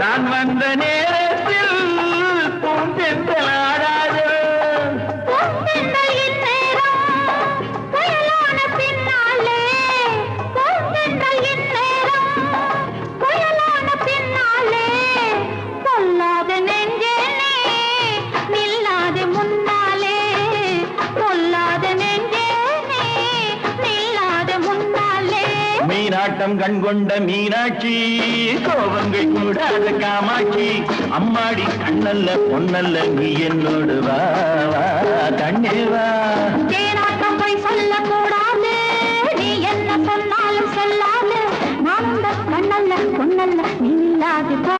நான் வந்த நேரத்தில் பூந்தெந்தலாடாது பூந்தெந்தலின் நேரம் புயலான பின்னாலே பூந்தெந்தலின் நேரம் புயலான பின்னாலே பொல்லாத நெஞ்சே நில்லாது முன்னாலே பொல்லாத நெஞ்சே நில்லாது முன்னாலே மீனாட்டம் கண்கொண்ட மீனாட்சி கோபங்கள் கூடாத காமாட்சி அம்மாடி கண்ணல்ல பொன்னல்ல நீ என்னோடு வா வா கண்ணே வா